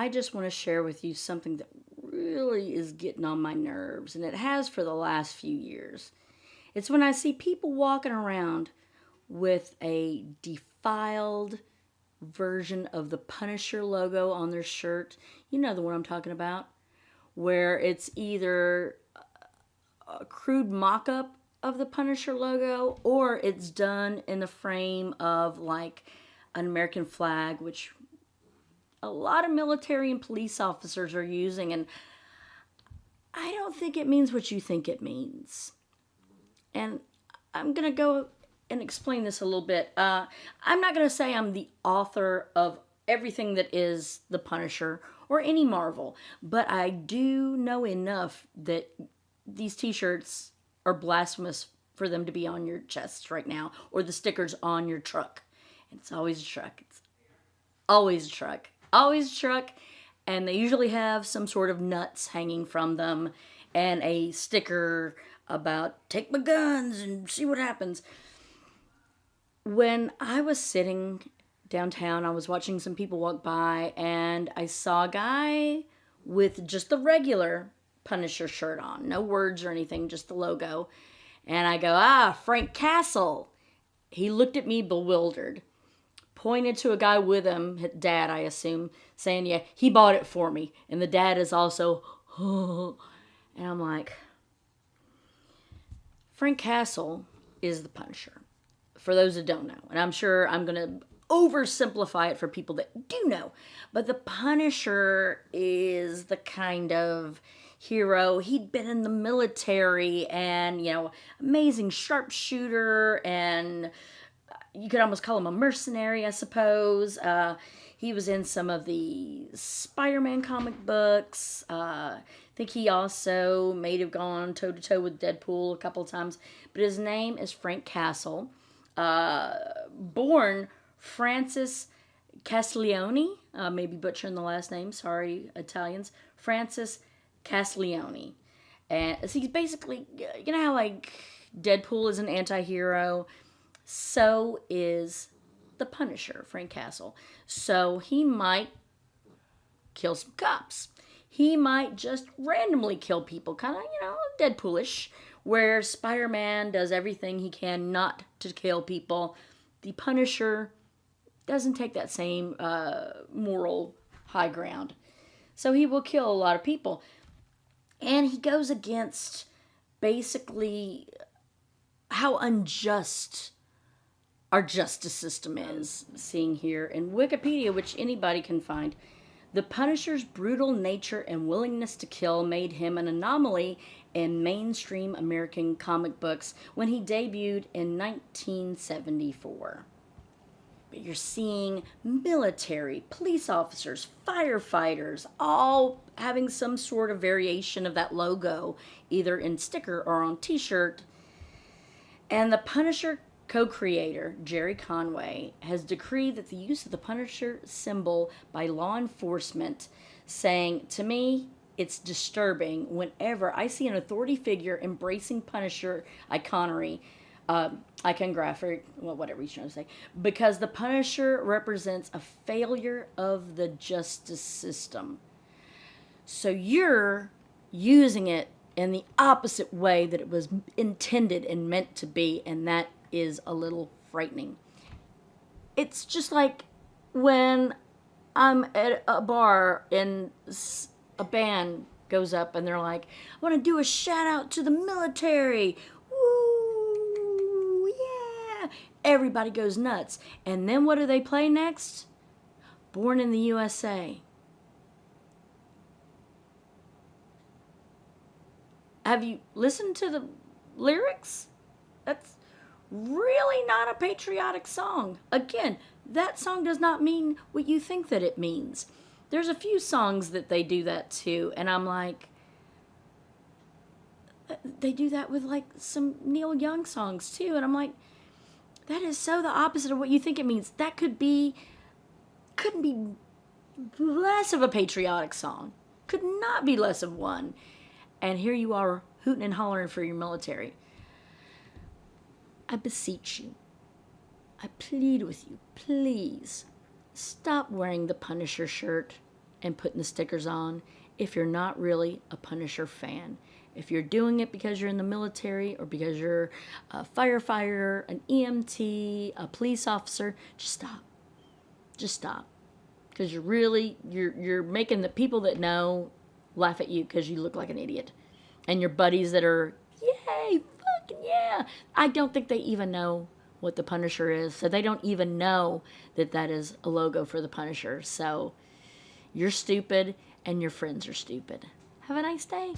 I just want to share with you something that really is getting on my nerves, and it has for the last few years. It's when I see people walking around with a defiled version of the Punisher logo on their shirt. You know the one I'm talking about, where it's either a crude mock up of the Punisher logo or it's done in the frame of like an American flag, which a lot of military and police officers are using. And I don't think it means what you think it means. And I'm going to go and explain this a little bit. I'm not going to say I'm the author of everything that is the Punisher or any Marvel, but I do know enough that these t-shirts are blasphemous for them to be on your chests right now, or the stickers on your truck. And it's always a truck. It's always a truck. Always a truck. And they usually have some sort of nuts hanging from them and a sticker about take my guns and see what happens. When I was sitting downtown, I was watching some people walk by, and I saw a guy with just the regular Punisher shirt on. No words or anything, just the logo. And I go, Frank Castle. He looked at me bewildered, pointed to a guy with him, his dad, I assume, saying, yeah, he bought it for me. And the dad is also, oh. And I'm like, Frank Castle is the Punisher, for those that don't know. And I'm sure I'm going to oversimplify it for people that do know. But the Punisher is the kind of hero. He'd been in the military and, amazing sharpshooter, and you could almost call him a mercenary, I suppose. He was in some of the Spider-Man comic books. I think he also may have gone toe-to-toe with Deadpool a couple of times. But his name is Frank Castle. Born Francis Castiglione. Maybe butchering the last name. Sorry, Italians. Francis Castiglione. And so he's basically, you know how like Deadpool is an anti-hero? So is the Punisher, Frank Castle. So he might kill some cops. He might just randomly kill people, kind of, Deadpoolish, where Spider-Man does everything he can not to kill people. The Punisher doesn't take that same moral high ground. So he will kill a lot of people. And he goes against basically how unjust our justice system is. Seeing here in Wikipedia, which anybody can find, the Punisher's brutal nature and willingness to kill made him an anomaly in mainstream American comic books when he debuted in 1974. But you're seeing military, police officers, firefighters, all having some sort of variation of that logo, either in sticker or on t-shirt. And the Punisher co-creator, Jerry Conway, has decreed that the use of the Punisher symbol by law enforcement, saying, to me, it's disturbing whenever I see an authority figure embracing Punisher iconography, whatever you're trying to say, because the Punisher represents a failure of the justice system. So you're using it in the opposite way that it was intended and meant to be, and that is a little frightening. It's just like when I'm at a bar and a band goes up and they're like, I want to do a shout out to the military. Woo, yeah. Everybody goes nuts. And then what do they play next? Born in the USA. Have you listened to the lyrics? That's really not a patriotic song. Again, that song does not mean what you think that it means. There's a few songs that they do that too, and I'm like, they do that with like some Neil Young songs too, and I'm like, that is so the opposite of what you think it means. That couldn't be less of a patriotic song. Could not be less of one. And here you are hooting and hollering for your military. I beseech you, I plead with you, please, stop wearing the Punisher shirt. and putting the stickers on if you're not really a Punisher fan. If you're doing it because you're in the military or because you're a firefighter, an EMT, a police officer, just stop. Just stop. Because you're making the people that know laugh at you because you look like an idiot. And your buddies that are, yay, fucking yeah. I don't think they even know what the Punisher is. So they don't even know that that is a logo for the Punisher. So you're stupid and your friends are stupid. Have a nice day.